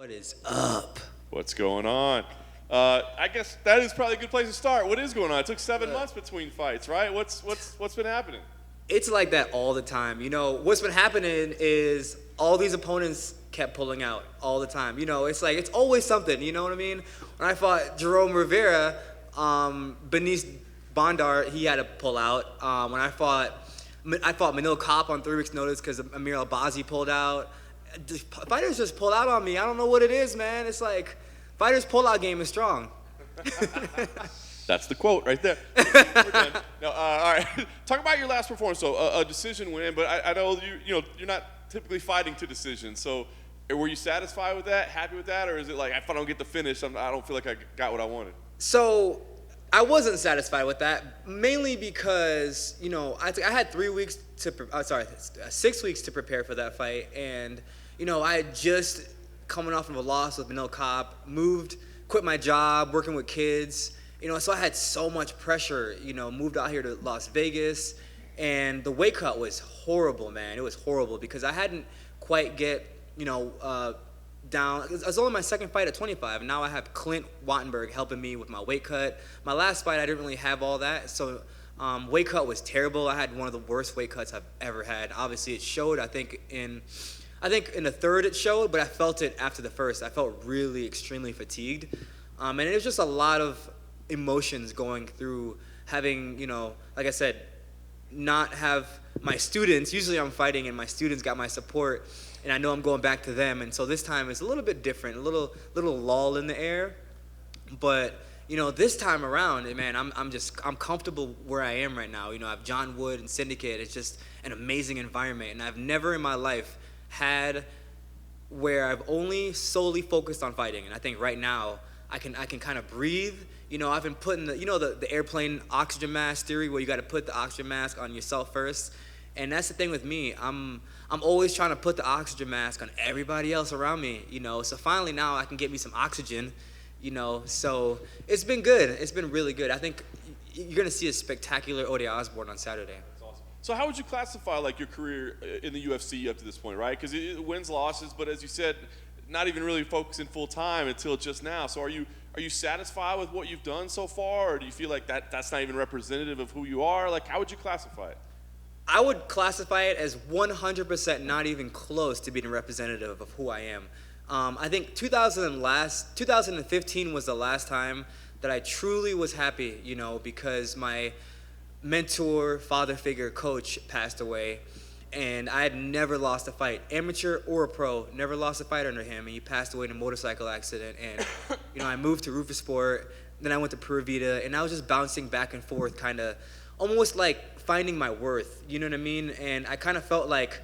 What is up? What's going on? I guess that is probably a good place to start. What is going on? It took 7 months between fights, right? What's been happening? It's like that all the time. You know, what's been happening is all these opponents kept pulling out all the time. You know, it's like, it's always something, you know what I mean? When I fought Jerome Rivera, Benice Bondar, he had to pull out. When I fought Manil Kopp on 3 weeks' notice because Amir Albazi pulled out. Fighters just pull out on me. I don't know what it is, man. It's like, fighters' pull-out game is strong. That's the quote right there. We're done. No, all right. Talk about your last performance. So a decision win, but I know you're not typically fighting to decision. So were you satisfied with that, happy with that, or is it like if I don't get the finish, I don't feel like I got what I wanted? So I wasn't satisfied with that, mainly because I had 3 weeks to 6 weeks to prepare for that fight, and I had just coming off of a loss with Manil Kopp, quit my job, working with kids. So I had so much pressure, moved out here to Las Vegas, and the weight cut was horrible, man. It was horrible because I hadn't quite get, down. It was only my second fight at 25, and now I have Clint Wattenberg helping me with my weight cut. My last fight, I didn't really have all that, so weight cut was terrible. I had one of the worst weight cuts I've ever had. Obviously, it showed, I think in the third it showed, but I felt it after the first. I felt really extremely fatigued, and it was just a lot of emotions going through having, like I said, not have my students. Usually I'm fighting and my students got my support, and I know I'm going back to them, and so this time it's a little bit different, a little lull in the air. But this time around, man, I'm comfortable where I am right now. I have John Wood and Syndicate. It's just an amazing environment, and I've never in my life had where I've only solely focused on fighting. And I think right now I can kind of breathe. I've been putting the airplane oxygen mask theory, where you got to put the oxygen mask on yourself first. And that's the thing with me. I'm always trying to put the oxygen mask on everybody else around me. So finally now I can get me some oxygen. So it's been good. It's been really good. I think you're gonna see a spectacular Ode Osbourne on Saturday. That's awesome. So how would you classify like your career in the UFC up to this point, right? Because it wins, losses, but as you said, not even really focusing full time until just now. So are you satisfied with what you've done so far, or do you feel like that's not even representative of who you are? Like, how would you classify it? I would classify it as 100% not even close to being representative of who I am. I think 2015 was the last time that I truly was happy, because my mentor, father figure, coach passed away, and I had never lost a fight, amateur or a pro, never lost a fight under him, and he passed away in a motorcycle accident, and I moved to Rufus Sport, then I went to Pura Vida, and I was just bouncing back and forth, kind of almost like finding my worth, you know what I mean? And I kind of felt like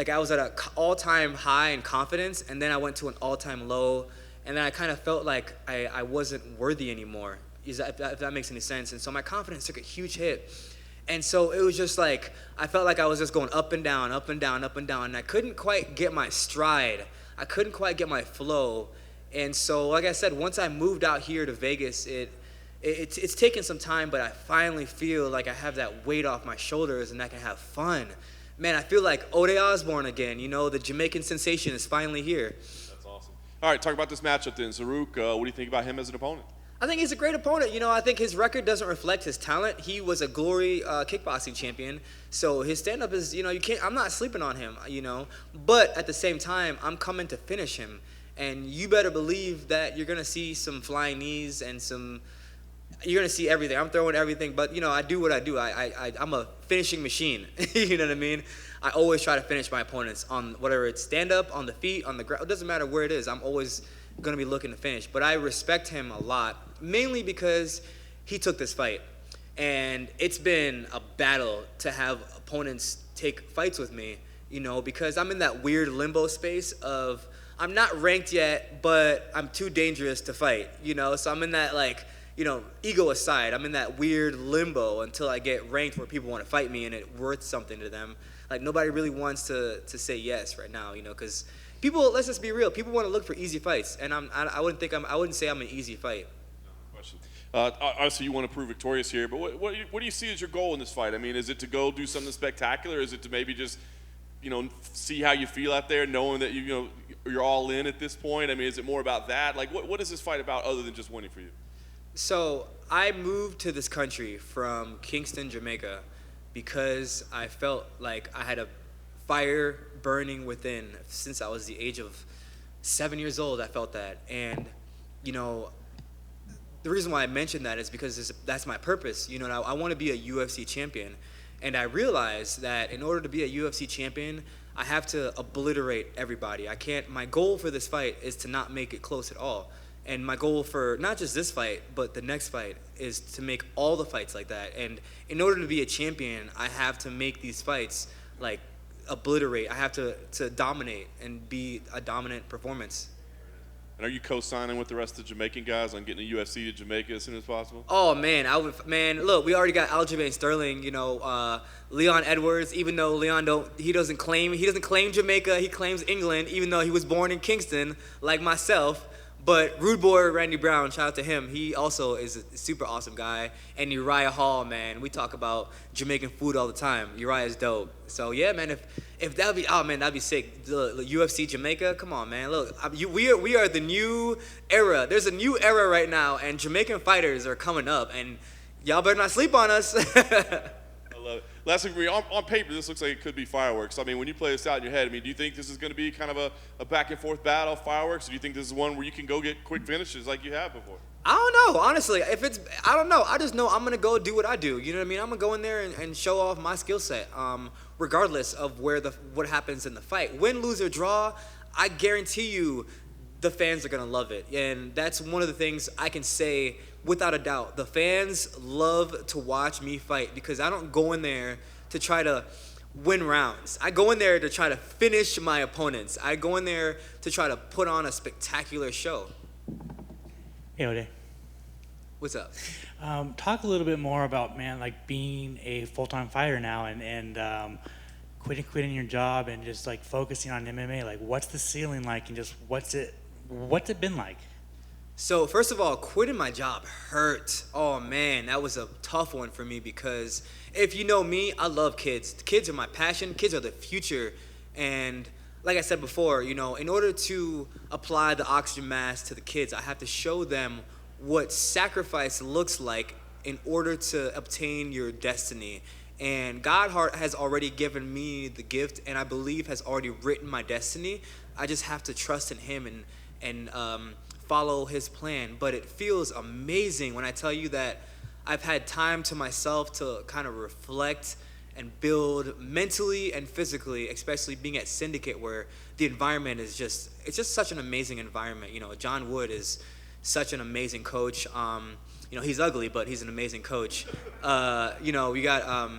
I was at an all-time high in confidence, and then I went to an all-time low, and then I kind of felt like I wasn't worthy anymore, if that makes any sense. And so my confidence took a huge hit. And so it was just like, I felt like I was just going up and down, up and down, up and down, and I couldn't quite get my stride. I couldn't quite get my flow. And so, like I said, once I moved out here to Vegas, it's taken some time, but I finally feel like I have that weight off my shoulders and I can have fun. Man, I feel like Ode Osbourne again. The Jamaican sensation is finally here. That's awesome. All right, talk about this matchup then. Zarrukh, what do you think about him as an opponent? I think he's a great opponent. I think his record doesn't reflect his talent. He was a Glory kickboxing champion, so his stand-up is, I'm not sleeping on him, But at the same time, I'm coming to finish him, and you better believe that you're gonna see some flying knees and you're gonna see everything. I'm throwing everything, but I do what I do. I'm a finishing machine. You know what I mean? I always try to finish my opponents on whatever it's stand-up, on the feet, on the ground. It doesn't matter where it is. I'm always going to be looking to finish. But I respect him a lot, mainly because he took this fight. And it's been a battle to have opponents take fights with me, because I'm in that weird limbo space of I'm not ranked yet, but I'm too dangerous to fight, So I'm in that, ego aside, I'm in that weird limbo until I get ranked where people want to fight me and it's worth something to them. Like, nobody really wants to say yes right now, because people, let's just be real, people want to look for easy fights, and I wouldn't say I'm an easy fight. No question. Obviously, you want to prove victorious here, but what do you see as your goal in this fight? I mean, is it to go do something spectacular? Is it to maybe just, see how you feel out there, knowing that you're all in at this point? I mean, is it more about that? Like, what is this fight about other than just winning for you? So I moved to this country from Kingston, Jamaica, because I felt like I had a fire burning within since I was the age of 7 years old. I felt that, and you know, the reason why I mentioned that is because that's my purpose. You know, I want to be a UFC champion, and I realized that in order to be a UFC champion, I have to obliterate everybody. I can't. My goal for this fight is to not make it close at all. And my goal for not just this fight, but the next fight is to make all the fights like that. And in order to be a champion, I have to make these fights like obliterate. I have to dominate and be a dominant performance. And are you co-signing with the rest of the Jamaican guys on getting a UFC to Jamaica as soon as possible? Oh man, look, we already got Aljamain Sterling, you know, Leon Edwards. Even though Leon doesn't claim Jamaica, he claims England, even though he was born in Kingston, like myself. But Rude Boy Randy Brown, shout out to him. He also is a super awesome guy. And Uriah Hall, man, we talk about Jamaican food all the time. Uriah is dope. So yeah, man, if that'd be sick. The UFC Jamaica, come on, man. Look, we are the new era. There's a new era right now, and Jamaican fighters are coming up, and y'all better not sleep on us. I love it. Last thing for me, on paper, this looks like it could be fireworks. I mean, when you play this out in your head, I mean, do you think this is going to be kind of a back and forth battle of fireworks, or do you think this is one where you can go get quick finishes like you have before? I don't know, honestly. I don't know. I just know I'm gonna go do what I do. You know what I mean? I'm gonna go in there and show off my skill set, regardless of what happens in the fight. Win, lose, or draw, I guarantee you, the fans are gonna love it, and that's one of the things I can say without a doubt. The fans love to watch me fight because I don't go in there to try to win rounds. I go in there to try to finish my opponents. I go in there to try to put on a spectacular show. Hey, Ode. What's up? Talk a little bit more about, man, like being a full-time fighter now and quitting your job and just like focusing on MMA. Like, what's the ceiling like, and just what's it been like? So first of all, quitting my job hurt. Oh man, that was a tough one for me because if you know me, I love kids. Kids are my passion. Kids are the future. And like I said before, you know, in order to apply the oxygen mask to the kids, I have to show them what sacrifice looks like in order to obtain your destiny. And God has already given me the gift, and I believe has already written my destiny. I just have to trust in Him and follow His plan. But it feels amazing when I tell you that I've had time to myself to kind of reflect and build mentally and physically, especially being at Syndicate where the environment is it's just such an amazing environment. You know, John Wood is such an amazing coach. You know, he's ugly, but he's an amazing coach. You know, we got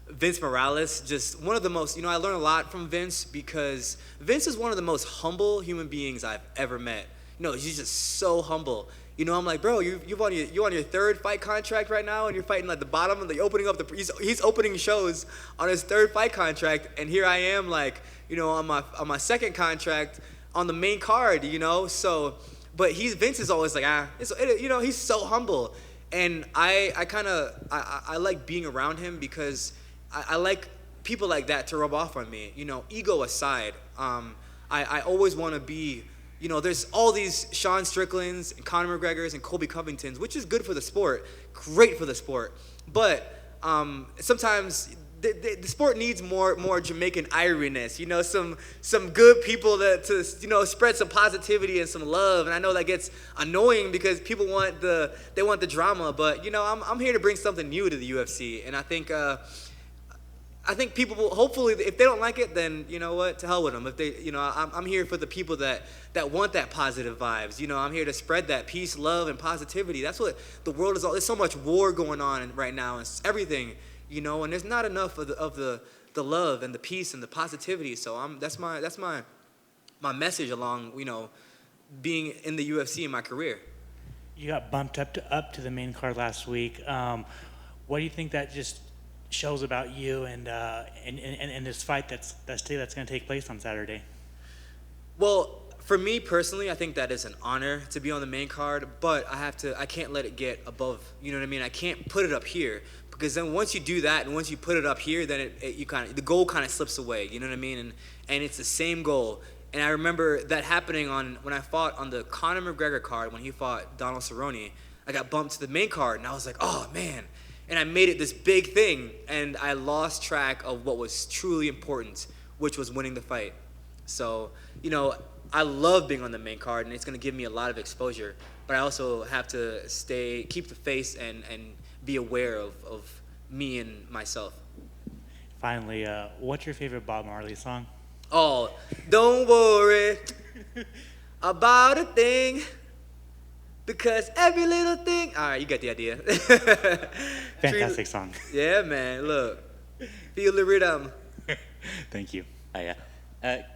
Vince Morales, just one of the most, you know, I learned a lot from Vince because Vince is one of the most humble human beings I've ever met. You know, he's just so humble. You know, I'm like, bro, you're on your third fight contract right now, and you're fighting like the bottom of the opening up he's opening shows on his third fight contract, and here I am, like, you know, on my second contract on the main card, you know. So, but Vince is always like, you know, he's so humble, and I like being around him because I like people like that to rub off on me. You know, ego aside, I always want to be. You know, there's all these Sean Stricklands and Conor McGregors and Colby Covingtons, which is good for the sport, great for the sport. But sometimes the sport needs more Jamaican iriness. You know, some good people to you know, spread some positivity and some love. And I know that gets annoying because people want the drama. But you know, I'm here to bring something new to the UFC, and I think people will, hopefully, if they don't like it, then you know what, to hell with them. If they, you know, I'm here for the people that want that positive vibes. You know, I'm here to spread that peace, love, and positivity. That's what the world is all. There's so much war going on right now, and everything, you know, and there's not enough of the love and the peace and the positivity. So that's my message along, you know, being in the UFC in my career. You got bumped up to the main card last week. What do you think that just shows about you and this fight that's going to take place on Saturday? Well, for me personally, I think that is an honor to be on the main card, but I can't let it get above, you know what I mean? I can't put it up here because then once you do that and once you put it up here, then the goal kind of slips away, you know what I mean? And it's the same goal. And I remember that happening when I fought on the Conor McGregor card when he fought Donald Cerrone. I got bumped to the main card, and I was like, oh, man. And I made it this big thing, and I lost track of what was truly important, which was winning the fight. So, I love being on the main card, and it's going to give me a lot of exposure. But I also have to keep the face and be aware of me and myself. Finally, what's your favorite Bob Marley song? Oh, don't worry about a thing, because every little thing. All right, you get the idea. Fantastic song. Yeah, man. Look, feel the rhythm. Thank you. Oh, yeah.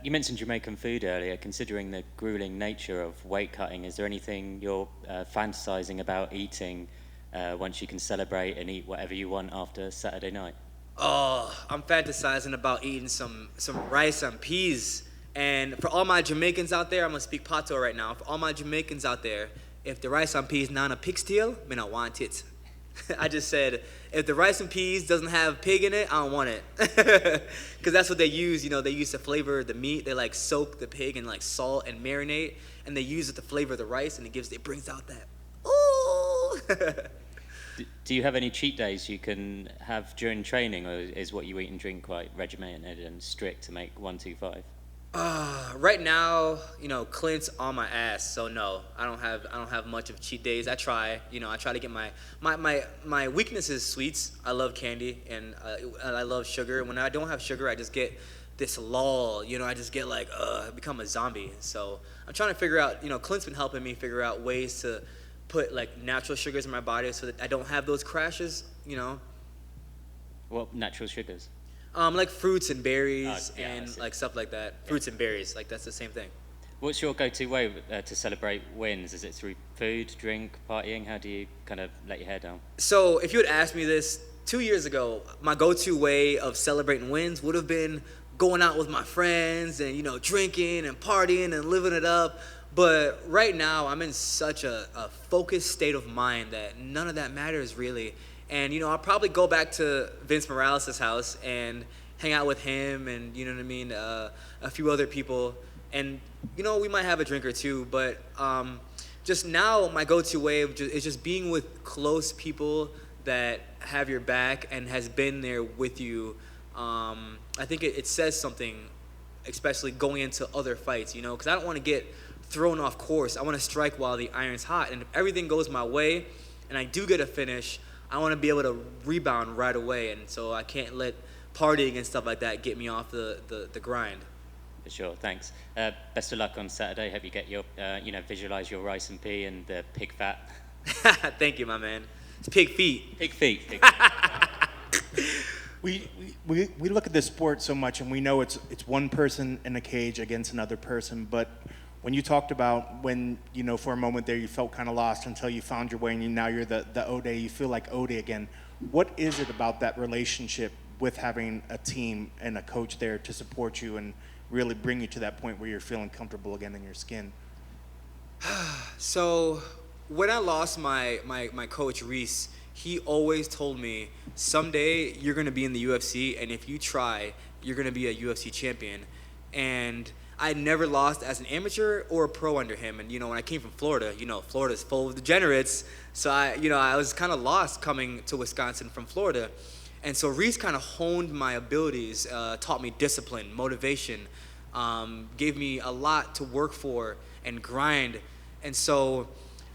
You mentioned Jamaican food earlier. Considering the grueling nature of weight cutting, is there anything you're fantasizing about eating once you can celebrate and eat whatever you want after Saturday night? Oh, I'm fantasizing about eating some rice and peas. And for all my Jamaicans out there, I'm going to speak Pato right now. For all my Jamaicans out there, if the rice and peas not a pig's tail, I don't want it. I just said, if the rice and peas doesn't have pig in it, I don't want it. Because that's what they use. They use to flavor the meat. They soak the pig in salt and marinate, and they use it to flavor the rice, and it brings out that, ooh. Do you have any cheat days you can have during training, or is what you eat and drink quite regimented and strict to make 125? Right now, Clint's on my ass, so no, I don't have much of cheat days. I try, I try to get my weakness is sweets. I love candy and I love sugar. When I don't have sugar, I just get this lull. I just get become a zombie. So I'm trying to figure out. Clint's been helping me figure out ways to put natural sugars in my body so that I don't have those crashes. What natural sugars? Like fruits and berries yeah, and stuff like that. Fruits and berries, that's the same thing. What's your go-to way to celebrate wins? Is it through food, drink, partying? How do you kind of let your hair down? So if you had asked me this 2 years ago, my go-to way of celebrating wins would have been going out with my friends and drinking and partying and living it up. But right now, I'm in such a focused state of mind that none of that matters really. And, I'll probably go back to Vince Morales' house and hang out with him and, a few other people. And, we might have a drink or two. But just now, my go-to way is just being with close people that have your back and has been there with you. I think it says something, especially going into other fights, because I don't want to get thrown off course. I want to strike while the iron's hot. And if everything goes my way and I do get a finish, I want to be able to rebound right away, and so I can't let partying and stuff like that get me off the grind. For sure, thanks. Best of luck on Saturday. Hope you get your, visualize your rice and pea and the pig fat. Thank you, my man. It's pig feet. Pig feet. We look at this sport so much, and we know it's one person in a cage against another person, but when you talked about when, for a moment there you felt kind of lost until you found your way and now you're the Ode, you feel like Ode again. What is it about that relationship with having a team and a coach there to support you and really bring you to that point where you're feeling comfortable again in your skin? So when I lost my coach, Reese, he always told me, someday you're going to be in the UFC, and if you try, you're going to be a UFC champion. And I never lost as an amateur or a pro under him. And, when I came from Florida, Florida's full of degenerates. So I was kind of lost coming to Wisconsin from Florida. And so Reese kind of honed my abilities, taught me discipline, motivation, gave me a lot to work for and grind. And so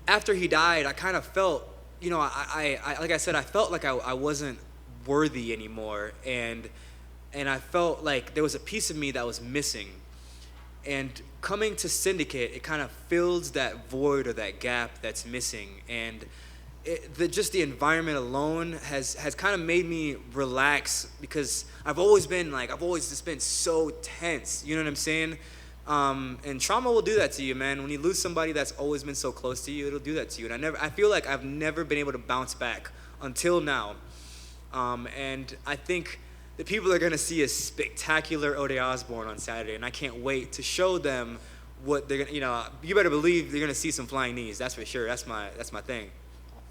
after he died, I kind of felt, I like I said, I felt like I wasn't worthy anymore. And I felt like there was a piece of me that was missing. And coming to Syndicate, it kind of fills that void or that gap that's missing. And just the environment alone has kind of made me relax, because I've always just been so tense. You know what I'm saying? And trauma will do that to you, man. When you lose somebody that's always been so close to you, it'll do that to you. And I feel like I've never been able to bounce back until now. And I think the people are going to see a spectacular Ode Osbourne on Saturday, and I can't wait to show them what they're going to, you better believe they're going to see some flying knees, that's for sure. That's my thing.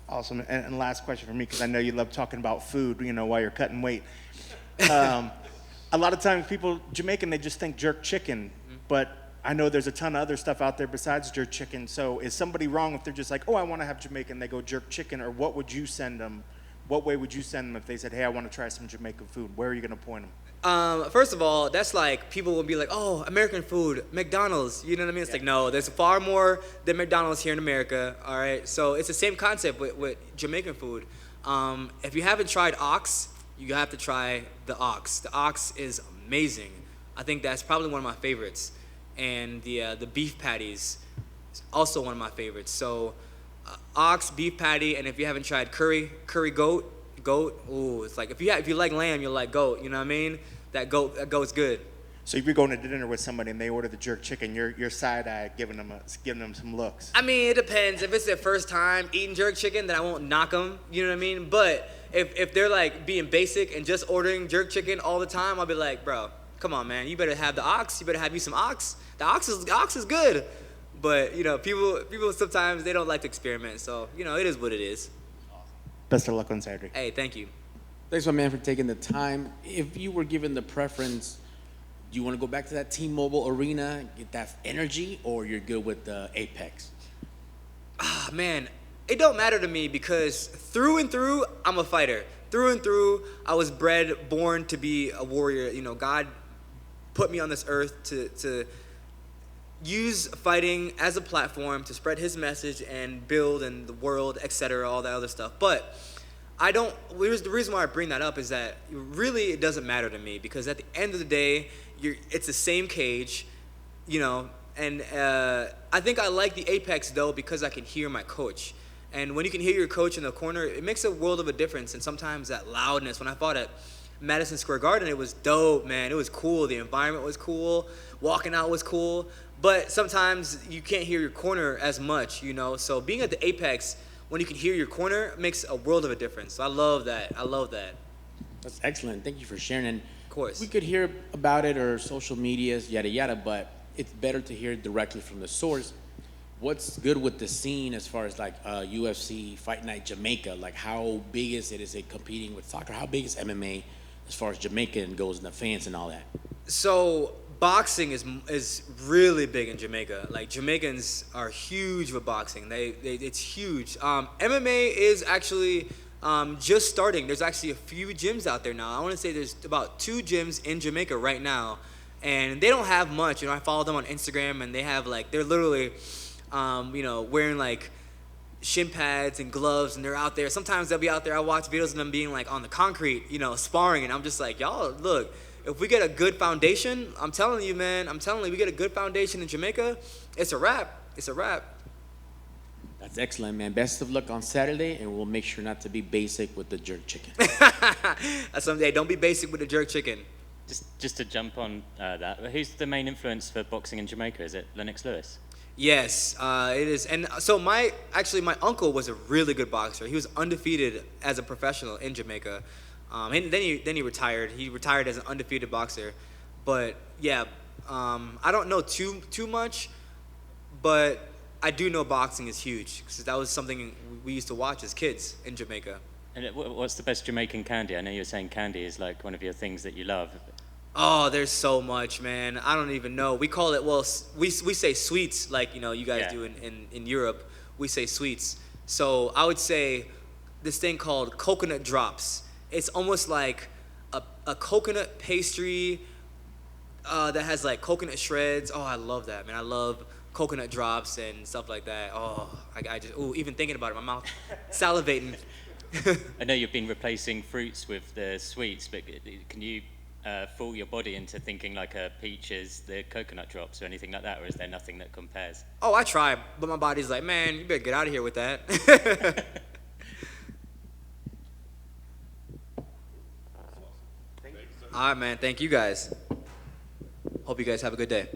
Awesome. And last question for me, because I know you love talking about food, while you're cutting weight. A lot of times people, Jamaican, they just think jerk chicken, but I know there's a ton of other stuff out there besides jerk chicken. So is somebody wrong if they're just like, oh, I want to have Jamaican, they go jerk chicken, or what would you send them? What way would you send them if they said, hey, I want to try some Jamaican food? Where are you going to point them? First of all, that's like people will be like, oh, American food, McDonald's. You know what I mean? It's like, no, there's far more than McDonald's here in America. All right, so it's the same concept with Jamaican food. If you haven't tried ox, you have to try the ox. The ox is amazing. I think that's probably one of my favorites. And the beef patties is also one of my favorites. So ox, beef patty, and if you haven't tried curry goat, ooh, it's like if you like lamb, you'll like goat. You know what I mean? That goat's good. So if you're going to dinner with somebody and they order the jerk chicken, you're side-eye giving them some looks. I mean, it depends. If it's their first time eating jerk chicken, then I won't knock them. You know what I mean? But if they're like being basic and just ordering jerk chicken all the time, I'll be like, bro, come on, man. You better have the ox. You better have you some ox. The ox is good. But, you know, people sometimes they don't like to experiment. So, you know, it is what it is. Best of luck on Saturday. Hey, thank you. Thanks, my man, for taking the time. If you were given the preference, do you want to go back to that T-Mobile Arena, get that energy, or you're good with the Apex? Ah, man, it don't matter to me because through and through, I'm a fighter. Through and through, I was born to be a warrior. You know, God put me on this earth to use fighting as a platform to spread his message and build in the world, etc., all that other stuff. But the reason why I bring that up is that really it doesn't matter to me because at the end of the day, it's the same cage, you know, and I think I like the Apex though because I can hear my coach. And when you can hear your coach in the corner, it makes a world of a difference. And sometimes that loudness, when I fought at Madison Square Garden, it was dope, man. It was cool. The environment was cool. Walking out was cool. But sometimes you can't hear your corner as much, you know. So being at the Apex, when you can hear your corner, makes a world of a difference. So I love that. That's excellent. Thank you for sharing. And Of course. we could hear about it or social medias, yada, yada, but it's better to hear it directly from the source. What's good with the scene as far as like UFC Fight Night Jamaica? Like how big is it? Is it competing with soccer? How big is MMA as far as Jamaican goes and the fans and all that? So boxing is really big in Jamaica. Like Jamaicans are huge with boxing. It's huge. MMA is actually just starting. There's actually a few gyms out there now. I want to say there's about 2 gyms in Jamaica right now, and they don't have much. You know, I follow them on Instagram, and they have like they're literally, you know, wearing like shin pads and gloves, and they're out there. Sometimes they'll be out there. I watch videos of them being like on the concrete, you know, sparring, and I'm just like, y'all, look. If we get a good foundation, I'm telling you, man, we get a good foundation in Jamaica, it's a wrap. It's a wrap. That's excellent, man. Best of luck on Saturday, and we'll make sure not to be basic with the jerk chicken. Someday, don't be basic with the jerk chicken. Just to jump on that, who's the main influence for boxing in Jamaica? Is it Lennox Lewis? Yes, it is. And so my uncle was a really good boxer. He was undefeated as a professional in Jamaica. And then he retired. He retired as an undefeated boxer. But yeah, I don't know too much, but I do know boxing is huge because that was something we used to watch as kids in Jamaica. And what's the best Jamaican candy? I know you were saying candy is like one of your things that you love. Oh, there's so much, man. I don't even know. We call it, well, we say sweets like, you know, you guys do in Europe. We say sweets. So I would say this thing called coconut drops. It's almost like a coconut pastry that has like coconut shreds. Oh, I love that, man. I love coconut drops and stuff like that. Oh, I just, even thinking about it, my mouth salivating. I know you've been replacing fruits with the sweets, but can you fool your body into thinking like a peach is the coconut drops or anything like that, or is there nothing that compares? Oh, I try, but my body's like, man, you better get out of here with that. All right, man. Thank you guys. Hope you guys have a good day.